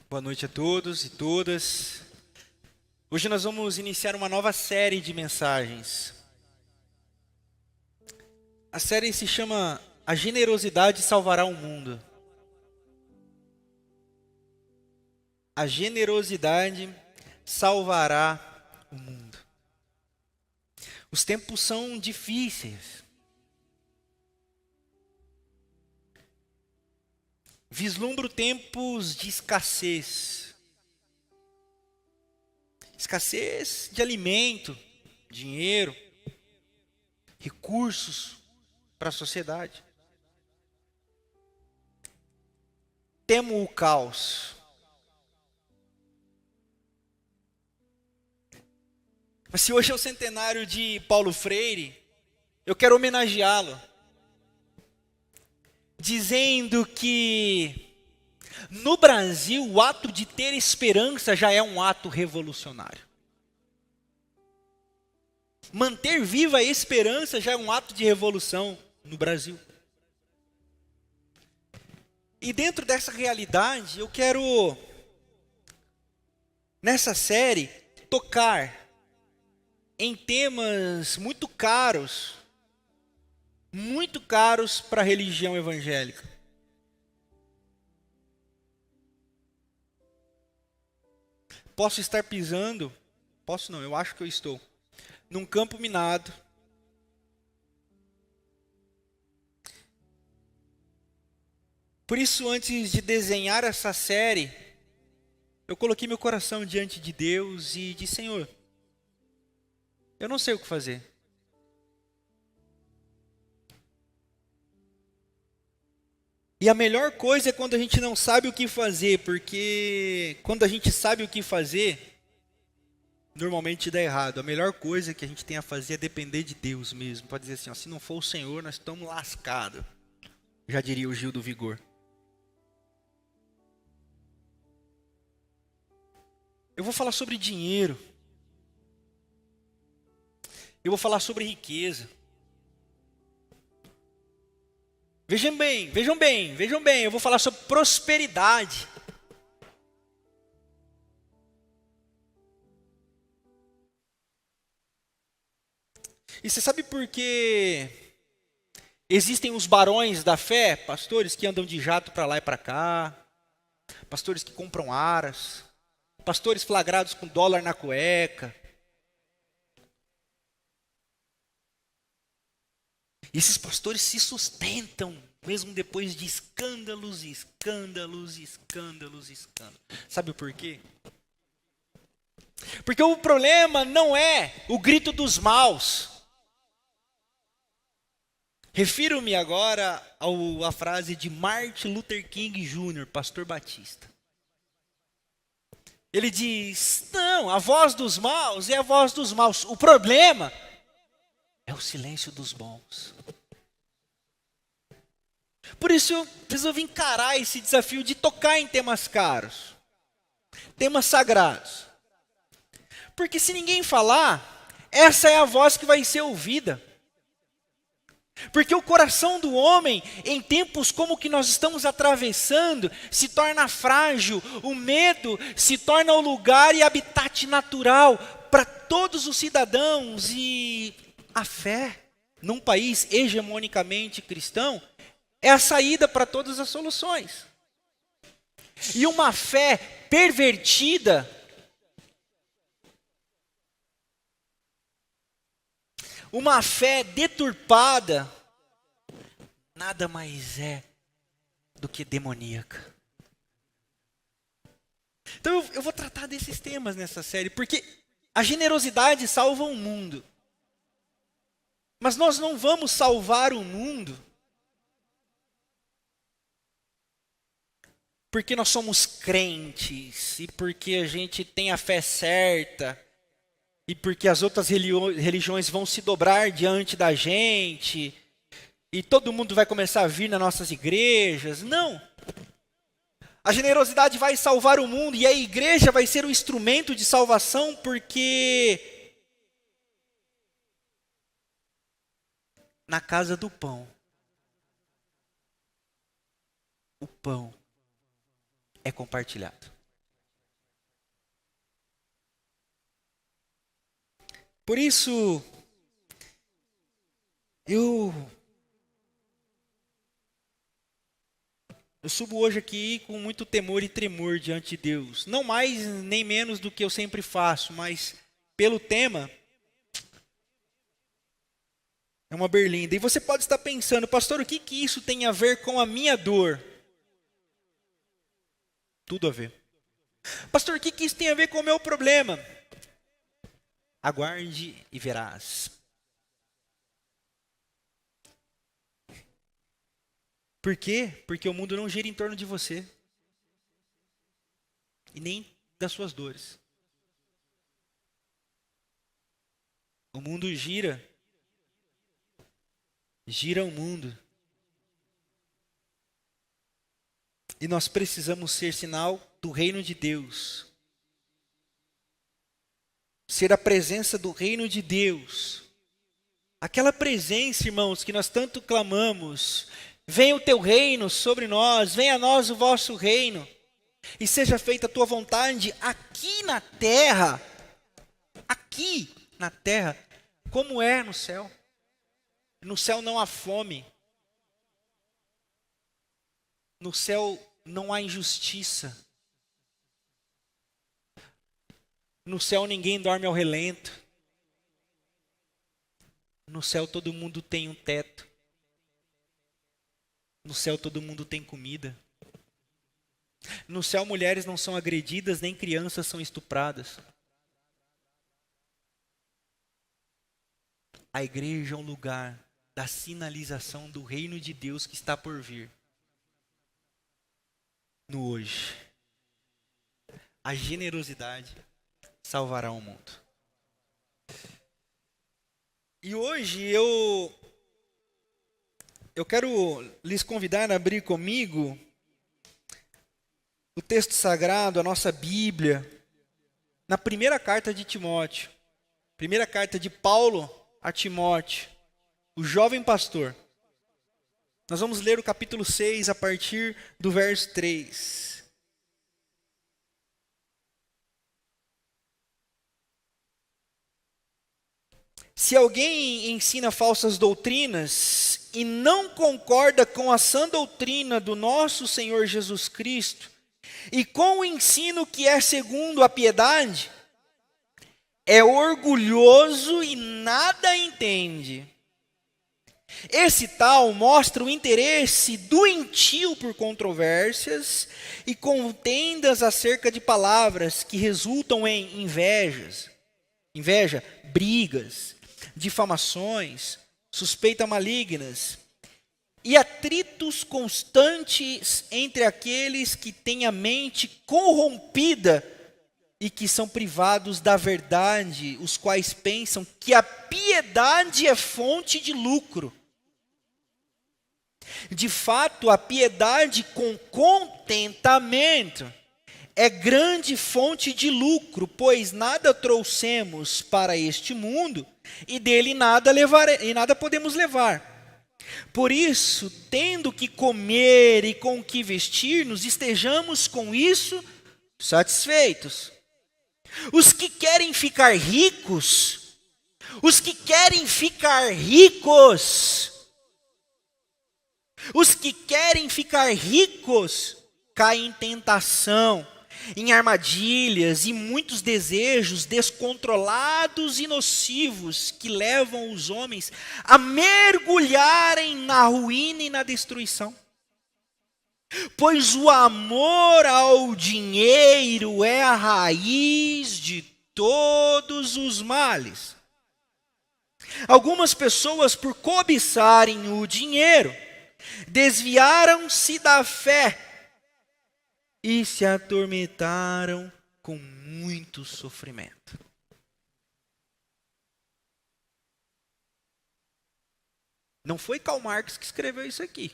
Boa noite a todos e todas. Hoje nós vamos iniciar uma nova série de mensagens. A série se chama A Generosidade Salvará o Mundo. A generosidade salvará o mundo. Os tempos são difíceis. Vislumbro tempos de escassez. Escassez de alimento, dinheiro, recursos para a sociedade. Temo o caos. Mas se hoje é o centenário de Paulo Freire, eu quero homenageá-lo, dizendo que no Brasil o ato de ter esperança já é um ato revolucionário. Manter viva a esperança já é um ato de revolução no Brasil. E dentro dessa realidade, eu quero, nessa série, tocar em temas muito caros para a religião evangélica. Posso estar pisando, posso não, eu acho que eu estou, num campo minado. Por isso, antes de desenhar essa série, eu coloquei meu coração diante de Deus e disse: Senhor, eu não sei o que fazer. E a melhor coisa é quando a gente não sabe o que fazer, porque quando a gente sabe o que fazer, normalmente dá errado. A melhor coisa que a gente tem a fazer é depender de Deus mesmo. Pode dizer assim, ó, se não for o Senhor, nós estamos lascados. Já diria o Gil do Vigor. Eu vou falar sobre dinheiro. Eu vou falar sobre riqueza. Vejam bem, eu vou falar sobre prosperidade. E você sabe por que existem os barões da fé, pastores que andam de jato para lá e para cá, pastores que compram aras, pastores flagrados com dólar na cueca. E esses pastores se sustentam, mesmo depois de escândalos, escândalos, escândalos, escândalos. Sabe por quê? Porque o problema não é o grito dos maus. Refiro-me agora à frase de Martin Luther King Jr., pastor batista. Ele diz, não, a voz dos maus é a voz dos maus. O problema é o silêncio dos bons. Por isso eu resolvi encarar esse desafio de tocar em temas caros, temas sagrados. Porque se ninguém falar, essa é a voz que vai ser ouvida. Porque o coração do homem, em tempos como o que nós estamos atravessando, se torna frágil, o medo se torna o lugar e habitat natural para todos os cidadãos. E a fé, num país hegemonicamente cristão, é a saída para todas as soluções. E uma fé pervertida, uma fé deturpada, nada mais é do que demoníaca. Então eu vou tratar desses temas nessa série, porque a generosidade salva o mundo. Mas nós não vamos salvar o mundo porque nós somos crentes, e porque a gente tem a fé certa, e porque as outras religiões vão se dobrar diante da gente, e todo mundo vai começar a vir nas nossas igrejas. Não. A generosidade vai salvar o mundo, e a igreja vai ser um instrumento de salvação, porque na casa do pão, o pão é compartilhado. Por isso, eu subo hoje aqui com muito temor e tremor diante de Deus. Não mais nem menos do que eu sempre faço, mas pelo tema, é uma berlinda. E você pode estar pensando, pastor, o que isso tem a ver com a minha dor? Tudo a ver. Pastor, o que isso tem a ver com o meu problema? Aguarde e verás. Por quê? Porque o mundo não gira em torno de você. E nem das suas dores. O mundo gira o mundo. E nós precisamos ser sinal do reino de Deus. Ser a presença do reino de Deus. Aquela presença, irmãos, que nós tanto clamamos. Venha o teu reino sobre nós, venha a nós o vosso reino. E seja feita a tua vontade aqui na terra, como é no céu. No céu não há fome. No céu não há injustiça. No céu ninguém dorme ao relento. No céu todo mundo tem um teto. No céu todo mundo tem comida. No céu mulheres não são agredidas, nem crianças são estupradas. A igreja é um lugar da sinalização do reino de Deus que está por vir. No hoje. A generosidade salvará o mundo. E hoje eu quero lhes convidar a abrir comigo o texto sagrado, a nossa Bíblia, na primeira carta de Timóteo. Primeira carta de Paulo a Timóteo, o jovem pastor. Nós vamos ler o capítulo 6 a partir do verso 3. Se alguém ensina falsas doutrinas e não concorda com a sã doutrina do nosso Senhor Jesus Cristo e com o ensino que é segundo a piedade, é orgulhoso e nada entende. Esse tal mostra o interesse doentio por controvérsias e contendas acerca de palavras que resultam em inveja, brigas, difamações, suspeitas malignas e atritos constantes entre aqueles que têm a mente corrompida e que são privados da verdade, os quais pensam que a piedade é fonte de lucro. De fato, a piedade com contentamento é grande fonte de lucro, pois nada trouxemos para este mundo e dele nada podemos levar. Por isso, tendo que comer e com que vestir-nos, estejamos com isso satisfeitos. Os que querem ficar ricos, caem em tentação, em armadilhas e muitos desejos descontrolados e nocivos que levam os homens a mergulharem na ruína e na destruição. Pois o amor ao dinheiro é a raiz de todos os males. Algumas pessoas, por cobiçarem o dinheiro, desviaram-se da fé e se atormentaram com muito sofrimento. Não foi Karl Marx que escreveu isso aqui.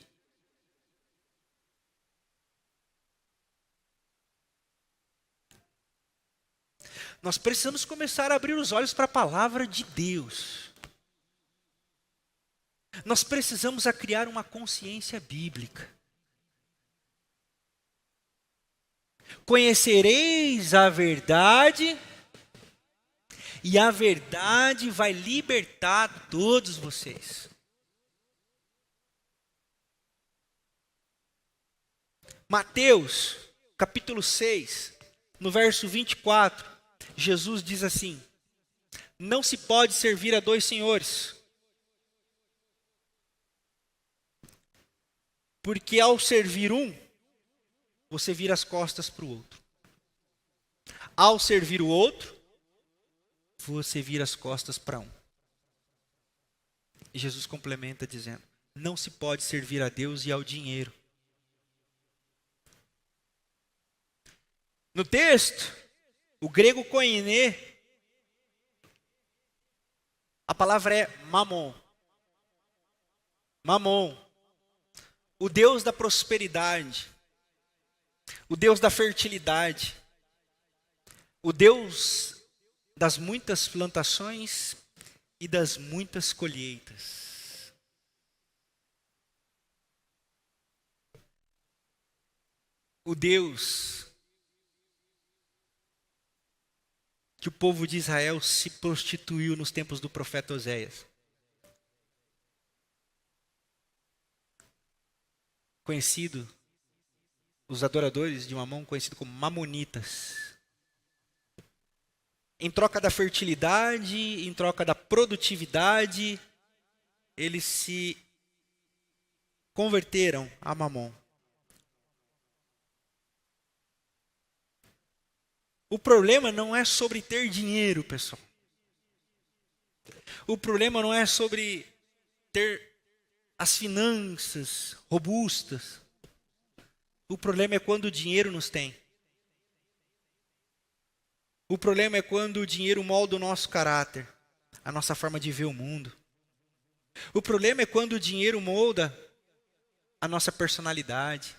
Nós precisamos começar a abrir os olhos para a palavra de Deus. Nós precisamos criar uma consciência bíblica. Conhecereis a verdade e a verdade vai libertar todos vocês. Mateus, capítulo 6, no verso 24, Jesus diz assim: não se pode servir a dois senhores, porque ao servir um, você vira as costas para o outro. Ao servir o outro, você vira as costas para um. E Jesus complementa dizendo: não se pode servir a Deus e ao dinheiro. No texto, o grego koiné, a palavra é mamon. Mamon, o Deus da prosperidade, o Deus da fertilidade, o Deus das muitas plantações e das muitas colheitas. O Deus que o povo de Israel se prostituiu nos tempos do profeta Oséias. Conhecido, os adoradores de Mamon, conhecido como mamonitas. Em troca da fertilidade, em troca da produtividade, eles se converteram a Mamon. O problema não é sobre ter dinheiro, pessoal. O problema não é sobre ter as finanças robustas. O problema é quando o dinheiro nos tem. O problema é quando o dinheiro molda o nosso caráter, a nossa forma de ver o mundo. O problema é quando o dinheiro molda a nossa personalidade,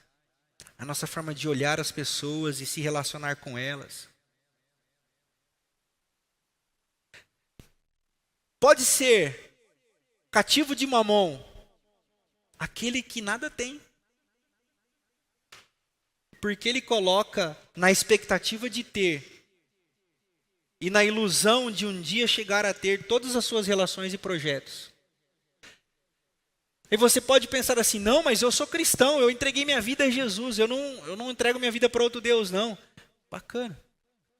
a nossa forma de olhar as pessoas e se relacionar com elas. Pode ser cativo de Mamon aquele que nada tem, porque ele coloca na expectativa de ter e na ilusão de um dia chegar a ter todas as suas relações e projetos. E você pode pensar assim: não, mas eu sou cristão, eu entreguei minha vida a Jesus, eu não entrego minha vida para outro Deus, não. Bacana.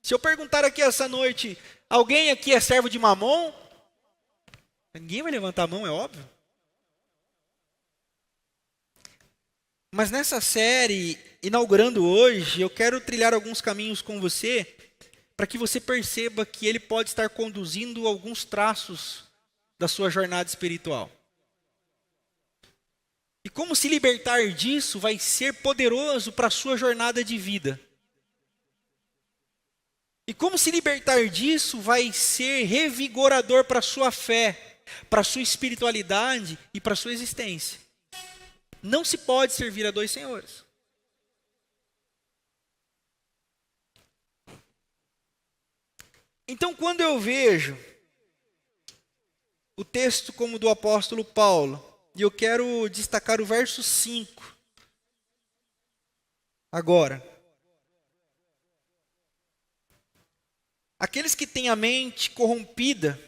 Se eu perguntar aqui essa noite, alguém aqui é servo de Mamon? Ninguém vai levantar a mão, é óbvio. Mas nessa série, inaugurando hoje, eu quero trilhar alguns caminhos com você, para que você perceba que ele pode estar conduzindo alguns traços da sua jornada espiritual. E como se libertar disso vai ser poderoso para a sua jornada de vida. E como se libertar disso vai ser revigorador para a sua fé, para a sua espiritualidade e para a sua existência. Não se pode servir a dois senhores. Então, quando eu vejo o texto como do apóstolo Paulo, e eu quero destacar o verso 5 agora. Aqueles que têm a mente corrompida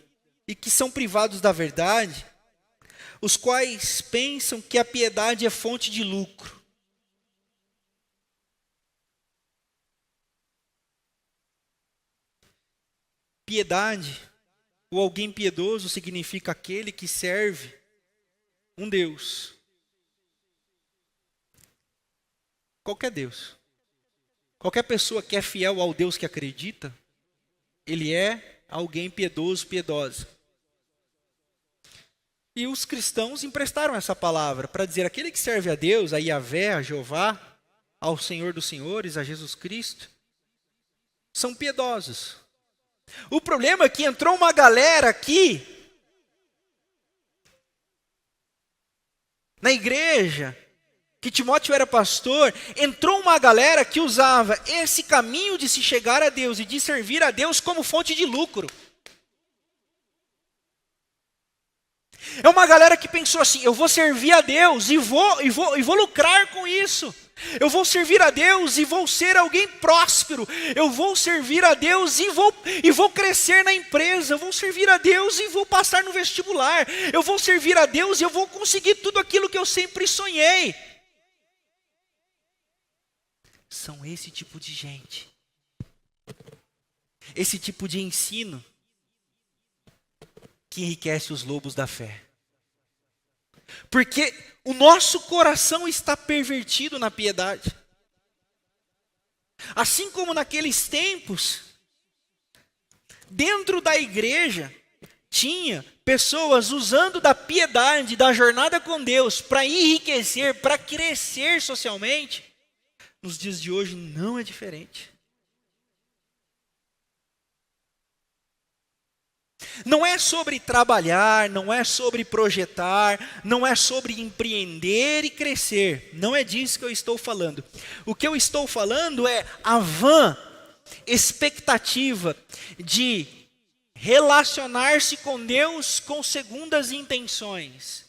e que são privados da verdade, os quais pensam que a piedade é fonte de lucro. Piedade, ou alguém piedoso, significa aquele que serve um Deus. Qualquer Deus. Qualquer pessoa que é fiel ao Deus que acredita, ele é alguém piedoso, piedosa. E os cristãos emprestaram essa palavra para dizer: aquele que serve a Deus, a Yahvé, a Jeová, ao Senhor dos Senhores, a Jesus Cristo, são piedosos. O problema é que entrou uma galera aqui, na igreja, que Timóteo era pastor, entrou uma galera que usava esse caminho de se chegar a Deus e de servir a Deus como fonte de lucro. É uma galera que pensou assim: eu vou servir a Deus e vou lucrar com isso. Eu vou servir a Deus e vou ser alguém próspero. Eu vou servir a Deus e vou crescer na empresa. Eu vou servir a Deus e vou passar no vestibular. Eu vou servir a Deus e eu vou conseguir tudo aquilo que eu sempre sonhei. São esse tipo de gente. Esse tipo de ensino que enriquece os lobos da fé. Porque o nosso coração está pervertido na piedade. Assim como naqueles tempos, dentro da igreja, tinha pessoas usando da piedade, da jornada com Deus, para enriquecer, para crescer socialmente. Nos dias de hoje não é diferente. Não é sobre trabalhar, não é sobre projetar, não é sobre empreender e crescer. Não é disso que eu estou falando. O que eu estou falando é a vã expectativa de relacionar-se com Deus com segundas intenções.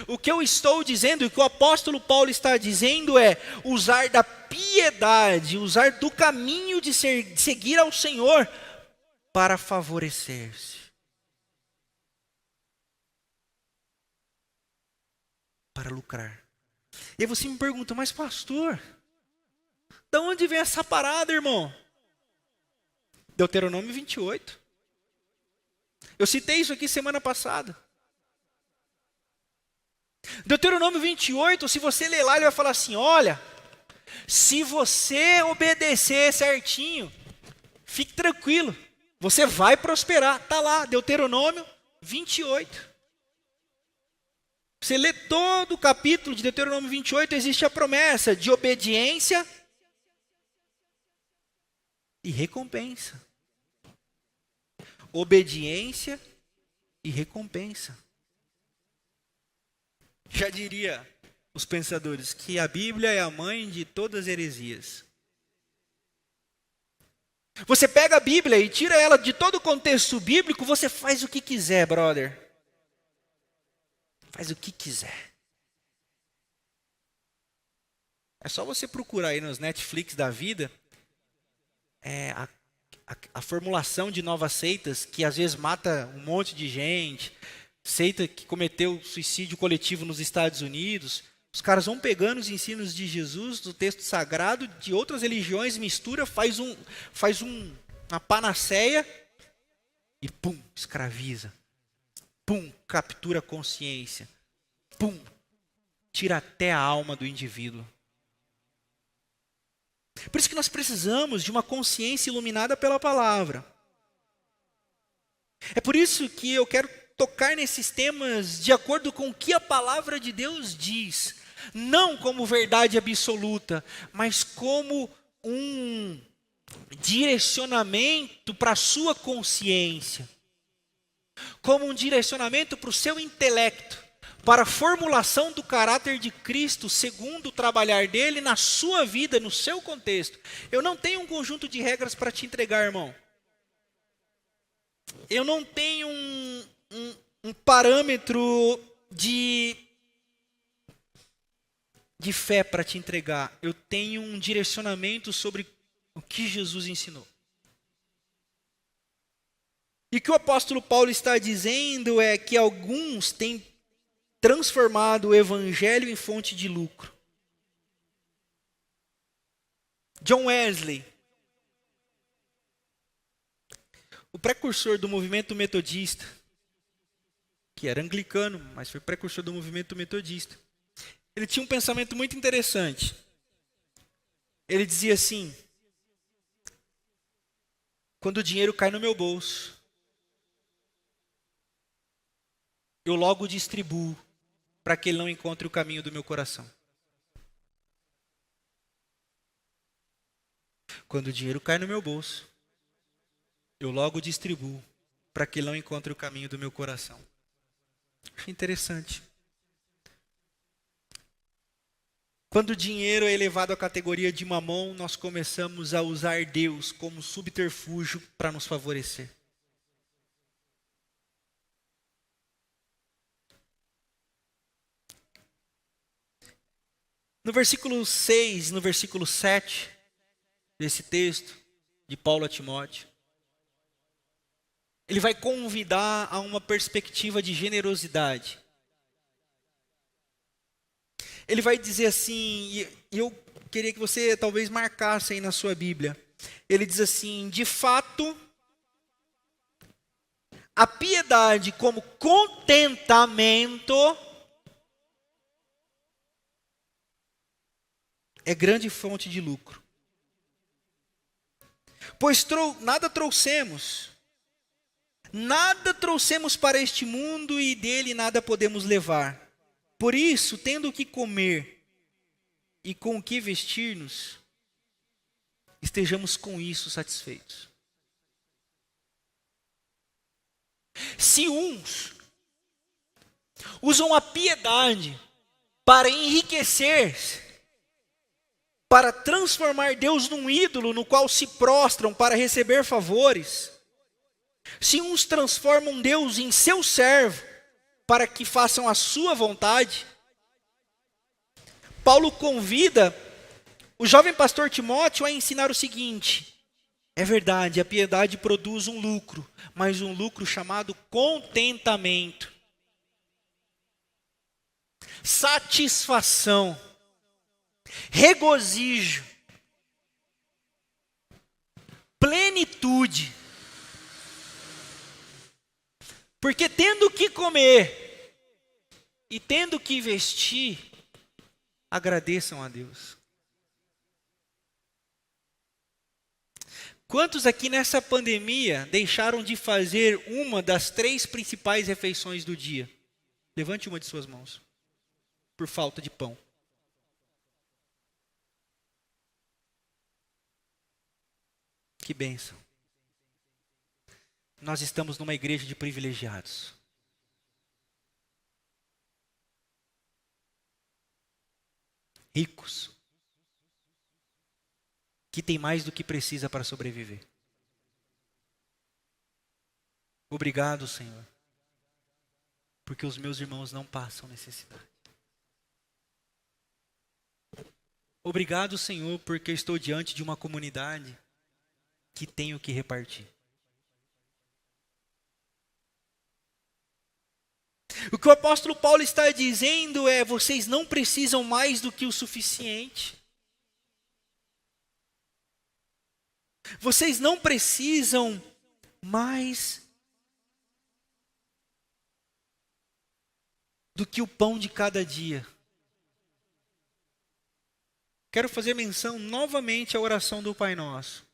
O que eu estou dizendo, e o que o apóstolo Paulo está dizendo é usar da piedade, usar do caminho de seguir ao Senhor para favorecer-se. Para lucrar. E aí você me pergunta, mas pastor, de onde vem essa parada, irmão? Deuteronômio 28. Eu citei isso aqui semana passada. Deuteronômio 28, se você ler lá, ele vai falar assim, olha, se você obedecer certinho, fique tranquilo, você vai prosperar. Está lá, Deuteronômio 28. Você lê todo o capítulo de Deuteronômio 28, existe a promessa de obediência e recompensa. Obediência e recompensa. Já diria os pensadores que a Bíblia é a mãe de todas as heresias. Você pega a Bíblia e tira ela de todo o contexto bíblico, você faz o que quiser, brother. Faz o que quiser. É só você procurar aí nos Netflix da vida a formulação de novas seitas que às vezes mata um monte de gente. Seita que cometeu suicídio coletivo nos Estados Unidos. Os caras vão pegando os ensinos de Jesus, do texto sagrado, de outras religiões, mistura, faz uma panaceia e pum, escraviza. Pum, captura a consciência. Pum, tira até a alma do indivíduo. Por isso que nós precisamos de uma consciência iluminada pela palavra. É por isso que eu quero tocar nesses temas de acordo com o que a palavra de Deus diz. Não como verdade absoluta, mas como um direcionamento para a sua consciência. Como um direcionamento para o seu intelecto, para a formulação do caráter de Cristo, segundo o trabalhar dele na sua vida, no seu contexto. Eu não tenho um conjunto de regras para te entregar, irmão. Eu não tenho um parâmetro de fé para te entregar. Eu tenho um direcionamento sobre o que Jesus ensinou. E o que o apóstolo Paulo está dizendo é que alguns têm transformado o evangelho em fonte de lucro. John Wesley, o precursor do movimento metodista, que era anglicano, mas foi precursor do movimento metodista. Ele tinha um pensamento muito interessante. Ele dizia assim: quando o dinheiro cai no meu bolso, eu logo distribuo para que ele não encontre o caminho do meu coração. Quando o dinheiro cai no meu bolso, eu logo distribuo para que ele não encontre o caminho do meu coração. Acho interessante. Quando o dinheiro é elevado à categoria de mamão, nós começamos a usar Deus como subterfúgio para nos favorecer. No versículo 6, no versículo 7 desse texto de Paulo a Timóteo, ele vai convidar a uma perspectiva de generosidade. Ele vai dizer assim, e eu queria que você talvez marcasse aí na sua Bíblia. Ele diz assim: de fato, a piedade como contentamento é grande fonte de lucro. Pois nada trouxemos para este mundo e dele nada podemos levar. Por isso, tendo o que comer e com o que vestir-nos, estejamos com isso satisfeitos. Se uns usam a piedade para enriquecer-se, para transformar Deus num ídolo no qual se prostram para receber favores, se uns transformam Deus em seu servo para que façam a sua vontade, Paulo convida o jovem pastor Timóteo a ensinar o seguinte: é verdade, a piedade produz um lucro, mas um lucro chamado contentamento, satisfação, regozijo, plenitude. Porque tendo que comer e tendo que vestir, agradeçam a Deus. Quantos aqui nessa pandemia deixaram de fazer uma das 3 principais refeições do dia? Levante uma de suas mãos. Por falta de pão. Que bênção. Nós estamos numa igreja de privilegiados. Ricos. Que tem mais do que precisa para sobreviver. Obrigado, Senhor. Porque os meus irmãos não passam necessidade. Obrigado, Senhor, porque eu estou diante de uma comunidade que tenho que repartir. O que o apóstolo Paulo está dizendo é: vocês não precisam mais do que o suficiente. Vocês não precisam mais do que o pão de cada dia. Quero fazer menção novamente à oração do Pai Nosso.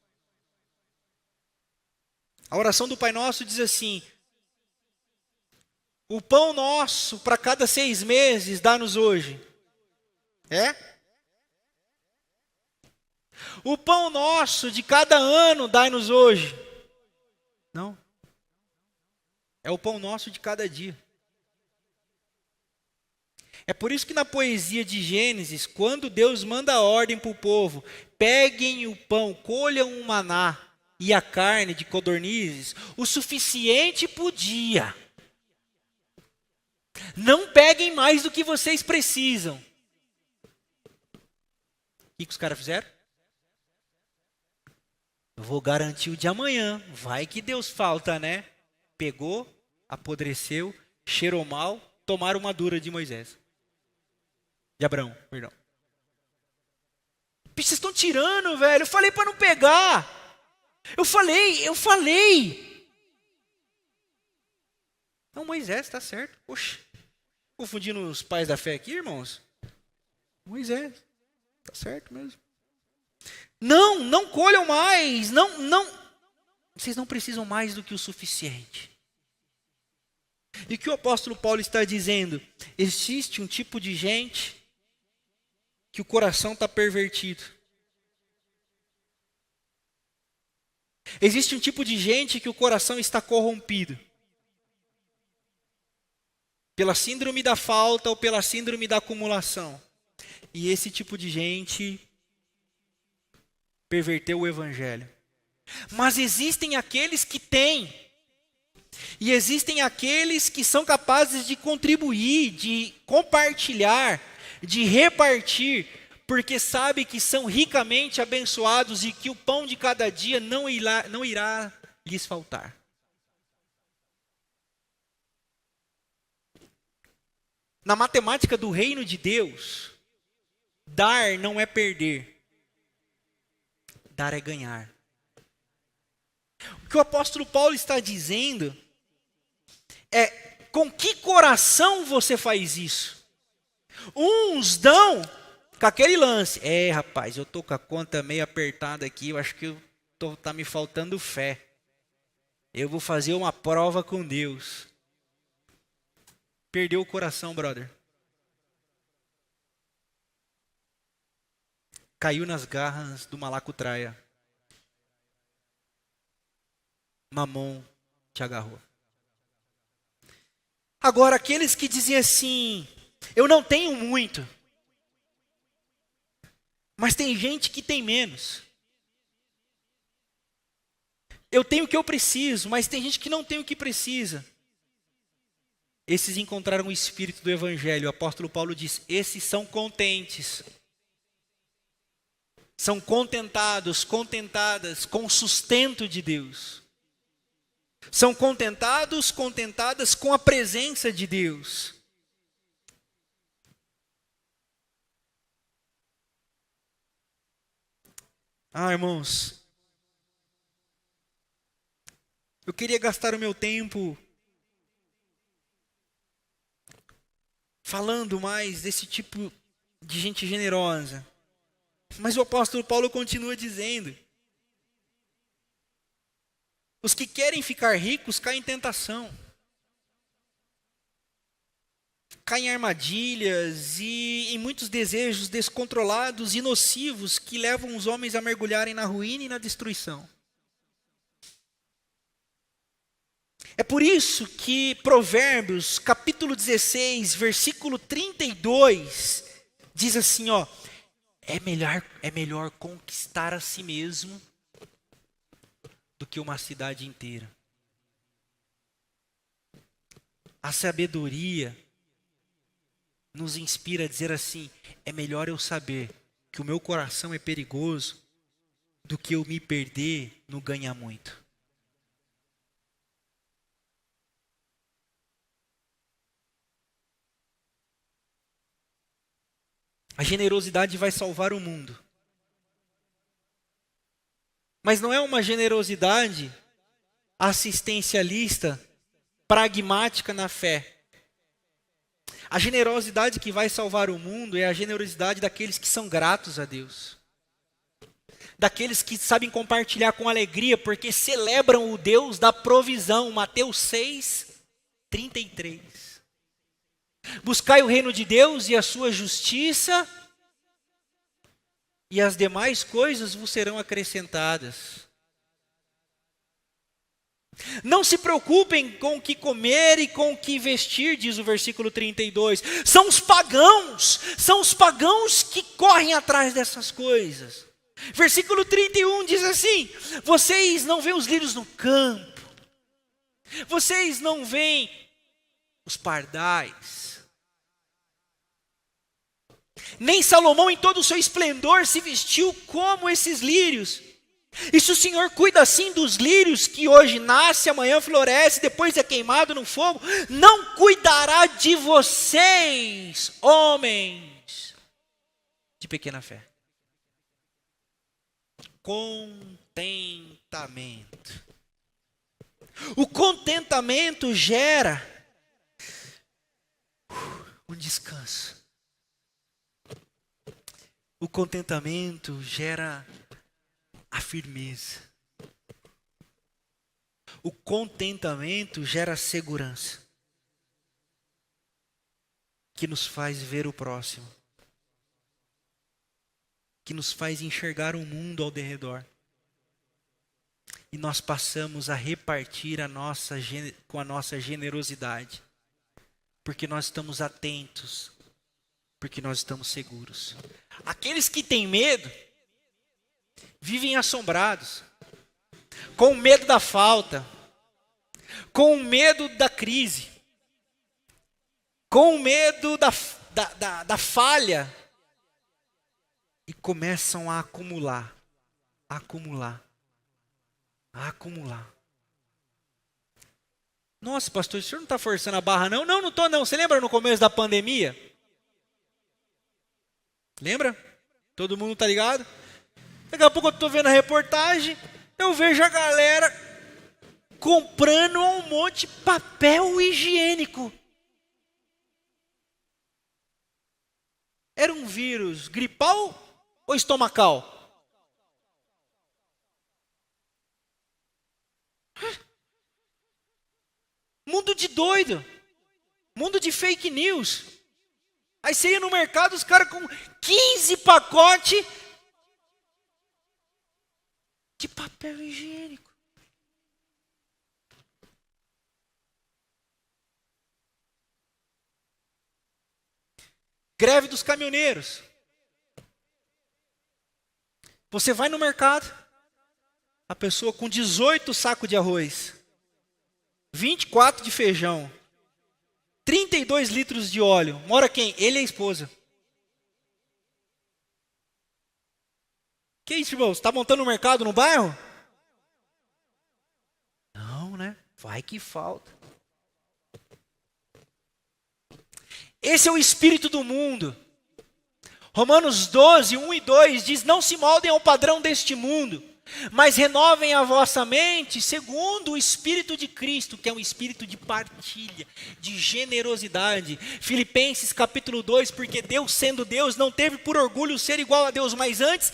A oração do Pai Nosso diz assim: o pão nosso para cada 6 meses dá-nos hoje. É? O pão nosso de cada ano dá-nos hoje. Não. É o pão nosso de cada dia. É por isso que na poesia de Gênesis, quando Deus manda a ordem para o povo: peguem o pão, colham o maná e a carne de codornizes, o suficiente podia. Não peguem mais do que vocês precisam. O que os caras fizeram? Eu vou garantir o de amanhã. Vai que Deus falta, né? Pegou, apodreceu, cheirou mal, tomaram uma dura de Moisés. De Abraão, perdão. Vocês estão tirando, velho. Eu falei para não pegar. Eu falei. Não, Moisés, tá certo. Poxa, confundindo os pais da fé aqui, irmãos. Moisés, tá certo mesmo. Não colham mais. Não. Vocês não precisam mais do que o suficiente. E o que o apóstolo Paulo está dizendo? Existe um tipo de gente que o coração está pervertido. Existe um tipo de gente que o coração está corrompido. Pela síndrome da falta ou pela síndrome da acumulação. E esse tipo de gente perverteu o evangelho. Mas existem aqueles que têm. E existem aqueles que são capazes de contribuir, de compartilhar, de repartir porque sabe que são ricamente abençoados e que o pão de cada dia não irá lhes faltar. Na matemática do reino de Deus, dar não é perder, dar é ganhar. O que o apóstolo Paulo está dizendo é: com que coração você faz isso? Uns dão com aquele lance: rapaz, eu estou com a conta meio apertada aqui, eu acho que tá me faltando fé. Eu vou fazer uma prova com Deus. Perdeu o coração, brother. Caiu nas garras do malacutraia. Mamon te agarrou. Agora, aqueles que dizem assim: eu não tenho muito, mas tem gente que tem menos. Eu tenho o que eu preciso, mas tem gente que não tem o que precisa. Esses encontraram o espírito do evangelho. O apóstolo Paulo diz: esses são contentes. São contentados, contentadas com o sustento de Deus. São contentados, contentadas com a presença de Deus. Irmãos, eu queria gastar o meu tempo falando mais desse tipo de gente generosa. Mas o apóstolo Paulo continua dizendo: os que querem ficar ricos caem em tentação, caem em armadilhas e em muitos desejos descontrolados e nocivos que levam os homens a mergulharem na ruína e na destruição. É por isso que Provérbios, capítulo 16, versículo 32, diz assim, é melhor conquistar a si mesmo do que uma cidade inteira. A sabedoria nos inspira a dizer assim: é melhor eu saber que o meu coração é perigoso do que eu me perder no ganhar muito. A generosidade vai salvar o mundo. Mas não é uma generosidade assistencialista, pragmática na fé. A generosidade que vai salvar o mundo é a generosidade daqueles que são gratos a Deus. Daqueles que sabem compartilhar com alegria, porque celebram o Deus da provisão. Mateus 6, 33. Buscai o reino de Deus e a sua justiça, e as demais coisas vos serão acrescentadas. Não se preocupem com o que comer e com o que vestir, diz o versículo 32. São os pagãos que correm atrás dessas coisas. Versículo 31 diz assim: vocês não veem os lírios no campo, vocês não veem os pardais, nem Salomão em todo o seu esplendor se vestiu como esses lírios. E se o Senhor cuida assim dos lírios, que hoje nasce, amanhã floresce, depois é queimado no fogo, não cuidará de vocês, homens de pequena fé. Contentamento. O contentamento gera um descanso. O contentamento gera a firmeza. O contentamento gera segurança, que nos faz ver o próximo, que nos faz enxergar o mundo ao derredor. E nós passamos a repartir com a nossa generosidade, porque nós estamos atentos, porque nós estamos seguros. Aqueles que têm medo vivem assombrados, com medo da falta, com medo da crise, com medo da falha. e começam a acumular, a acumular, a acumular. Nossa, pastor, o senhor não está forçando a barra, não? Não, não estou, não. Você lembra no começo da pandemia? Lembra? Todo mundo tá ligado? Daqui a pouco eu estou vendo a reportagem, eu vejo a galera comprando um monte de papel higiênico. Era um vírus gripal ou estomacal? Mundo de doido. Mundo de fake news. Aí você ia no mercado, os caras com 15 pacotes de papel higiênico. Greve dos caminhoneiros. Você vai no mercado, a pessoa com 18 sacos de arroz, 24 de feijão, 32 litros de óleo. Mora quem? Ele e a esposa. Que isso, irmão? Você está montando um mercado no bairro? Não, né? Vai que falta. Esse é o espírito do mundo. Romanos 12, 1 e 2 diz: não se moldem ao padrão deste mundo, mas renovem a vossa mente segundo o Espírito de Cristo, que é um espírito de partilha, de generosidade. Filipenses capítulo 2, porque Deus, sendo Deus, não teve por orgulho ser igual a Deus, mas antes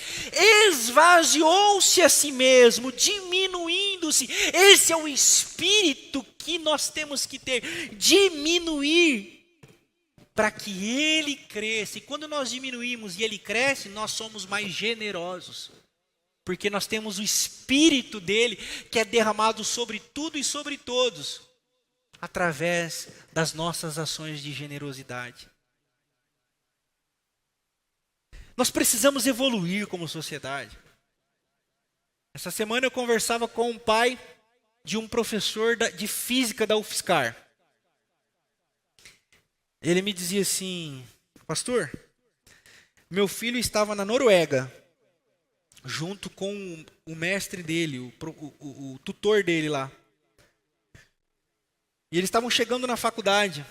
esvaziou-se a si mesmo, diminuindo-se. Esse é o espírito que nós temos que ter, diminuir, para que ele cresça. E quando nós diminuímos e ele cresce, nós somos mais generosos. Porque nós temos o Espírito dele, que é derramado sobre tudo e sobre todos, através das nossas ações de generosidade. Nós precisamos evoluir como sociedade. Essa semana eu conversava com um pai de um professor de física da UFSCar. Ele me dizia assim: pastor, meu filho estava na Noruega, junto com o mestre dele, o tutor dele lá. E eles estavam chegando na faculdade.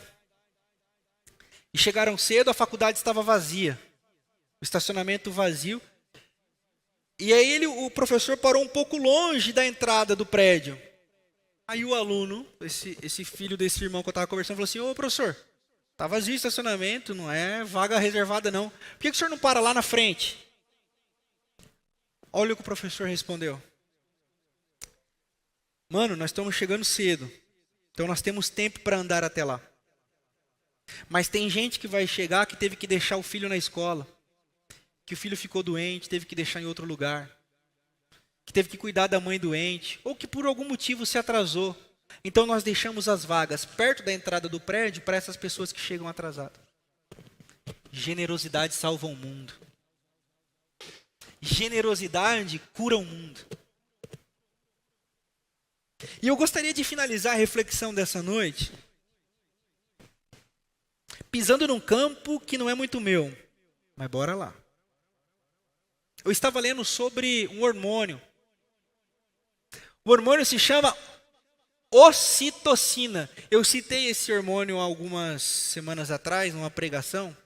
E chegaram cedo, a faculdade estava vazia. O estacionamento vazio. E aí o professor parou um pouco longe da entrada do prédio. Aí o aluno, esse filho desse irmão que eu estava conversando, falou assim: ô professor, está vazio o estacionamento, não é vaga reservada não. Por que o senhor não para lá na frente? Olha o que o professor respondeu. Mano, nós estamos chegando cedo, então nós temos tempo para andar até lá. Mas tem gente que vai chegar que teve que deixar o filho na escola, que o filho ficou doente, teve que deixar em outro lugar, que teve que cuidar da mãe doente, ou que por algum motivo se atrasou. Então nós deixamos as vagas perto da entrada do prédio para essas pessoas que chegam atrasadas. Generosidade salva o mundo. Generosidade cura o mundo. E eu gostaria de finalizar a reflexão dessa noite pisando num campo que não é muito meu, mas bora lá. Eu estava lendo sobre um hormônio. O hormônio se chama ocitocina. Eu citei esse hormônio algumas semanas atrás, numa pregação.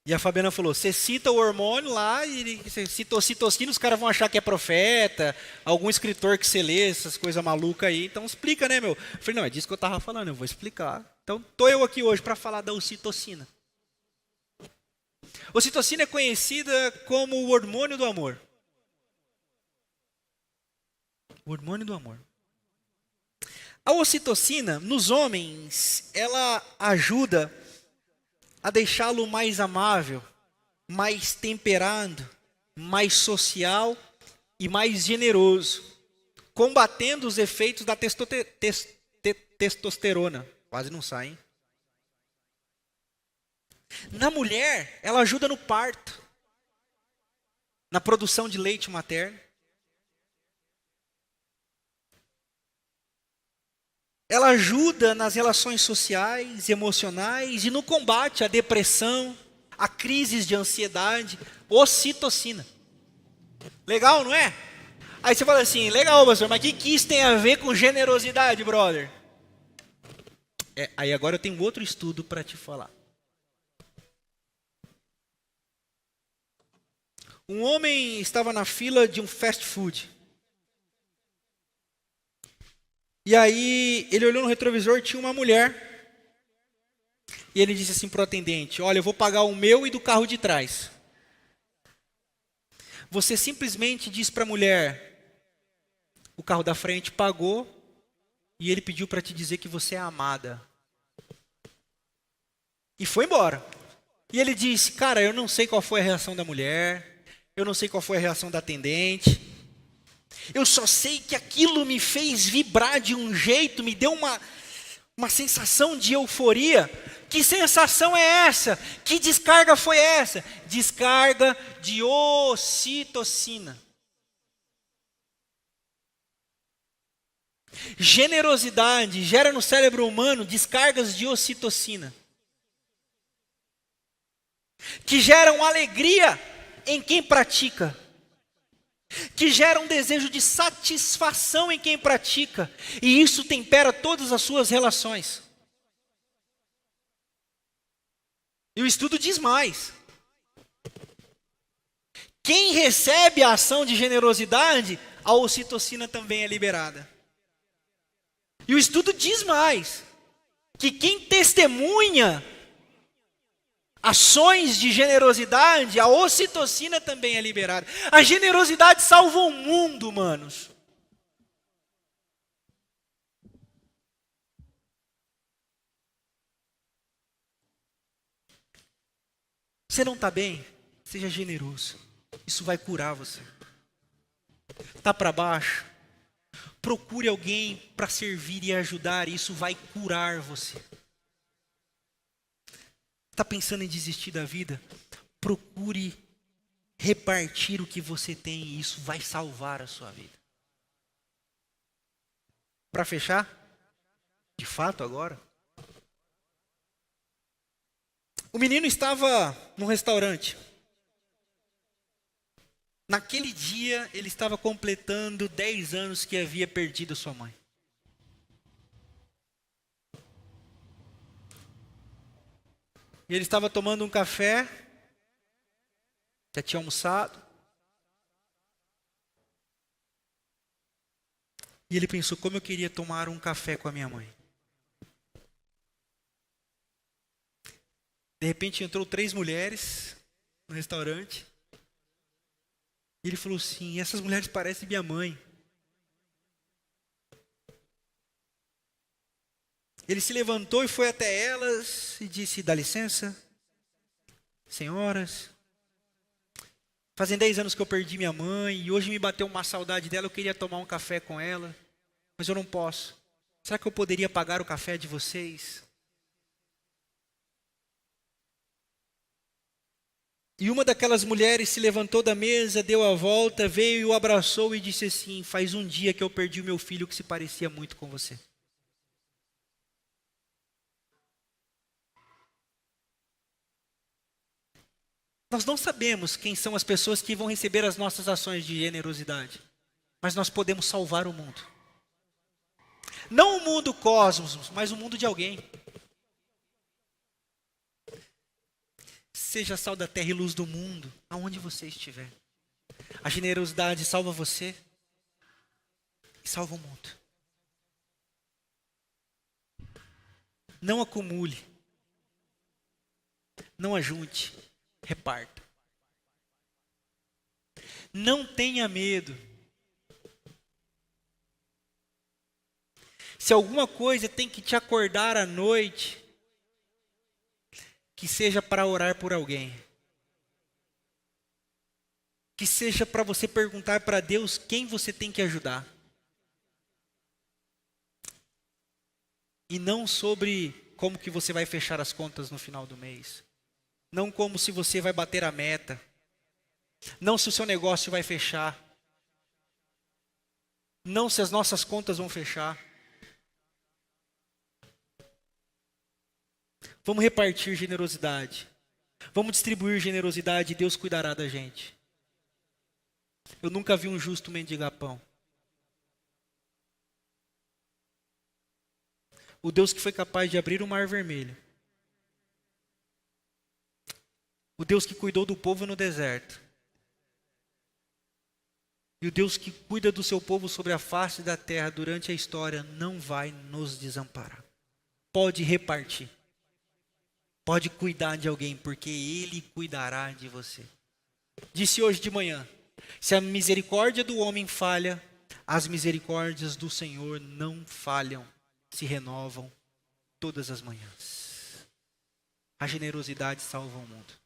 E a Fabiana falou: você cita o hormônio lá, e você cita ocitocina, os caras vão achar que é profeta, algum escritor que você lê, essas coisas malucas aí. Então explica, né, meu? Eu falei: não, é disso que eu estava falando, eu vou explicar. Então estou eu aqui hoje para falar da ocitocina. Ocitocina é conhecida como o hormônio do amor. O hormônio do amor. A ocitocina, nos homens, ela ajuda a deixá-lo mais amável, mais temperado, mais social e mais generoso, combatendo os efeitos da testosterona. Quase não sai, hein? Na mulher, ela ajuda no parto, na produção de leite materno. Ela ajuda nas relações sociais, emocionais e no combate à depressão, a crises de ansiedade, ocitocina. Legal, não é? Aí você fala assim, legal, pastor, mas o que isso tem a ver com generosidade, brother? Aí agora eu tenho outro estudo para te falar. Um homem estava na fila de um fast food. E aí ele olhou no retrovisor, tinha uma mulher. E ele disse assim para o atendente, olha, eu vou pagar o meu e do carro de trás. Você simplesmente diz para a mulher, o carro da frente pagou, e ele pediu para te dizer que você é amada. E foi embora. E ele disse, cara, eu não sei qual foi a reação da mulher, eu não sei qual foi a reação da atendente, eu só sei que aquilo me fez vibrar de um jeito, me deu uma sensação de euforia. Que sensação é essa? Que descarga foi essa? Descarga de ocitocina. Generosidade gera no cérebro humano descargas de ocitocina, que geram alegria em quem pratica, que geram um desejo de satisfação em quem pratica, e isso tempera todas as suas relações. E o estudo diz mais. Quem recebe a ação de generosidade, a ocitocina também é liberada. E o estudo diz mais, que quem testemunha ações de generosidade, a ocitocina também é liberada. A generosidade salva o mundo, manos. Você não está bem? Seja generoso. Isso vai curar você. Está para baixo? Procure alguém para servir e ajudar. Isso vai curar você. Está pensando em desistir da vida? Procure repartir o que você tem e isso vai salvar a sua vida. Para fechar, de fato agora, o menino estava num restaurante. Naquele dia, ele estava completando 10 anos que havia perdido sua mãe. E ele estava tomando um café, já tinha almoçado. E ele pensou, como eu queria tomar um café com a minha mãe. De repente entrou 3 mulheres no restaurante. E ele falou assim, essas mulheres parecem minha mãe. Ele se levantou e foi até elas e disse, dá licença, senhoras. Fazem 10 anos que eu perdi minha mãe e hoje me bateu uma saudade dela, eu queria tomar um café com ela, mas eu não posso. Será que eu poderia pagar o café de vocês? E uma daquelas mulheres se levantou da mesa, deu a volta, veio e o abraçou e disse assim, faz um dia que eu perdi o meu filho que se parecia muito com você. Nós não sabemos quem são as pessoas que vão receber as nossas ações de generosidade, mas nós podemos salvar o mundo. Não o mundo cosmos, mas o mundo de alguém. Seja sal da terra e luz do mundo, aonde você estiver. A generosidade salva você e salva o mundo. Não acumule, não ajunte, reparta. Não tenha medo. Se alguma coisa tem que te acordar à noite, que seja para orar por alguém. Que seja para você perguntar para Deus quem você tem que ajudar. E não sobre como que você vai fechar as contas no final do mês. Não como se você vai bater a meta. Não se o seu negócio vai fechar. Não se as nossas contas vão fechar. Vamos repartir generosidade. Vamos distribuir generosidade e Deus cuidará da gente. Eu nunca vi um justo mendigar pão. O Deus que foi capaz de abrir o mar vermelho. O Deus que cuidou do povo no deserto. E o Deus que cuida do seu povo sobre a face da terra durante a história não vai nos desamparar. Pode repartir. Pode cuidar de alguém, porque Ele cuidará de você. Disse hoje de manhã, se a misericórdia do homem falha, as misericórdias do Senhor não falham, se renovam todas as manhãs. A generosidade salva o mundo.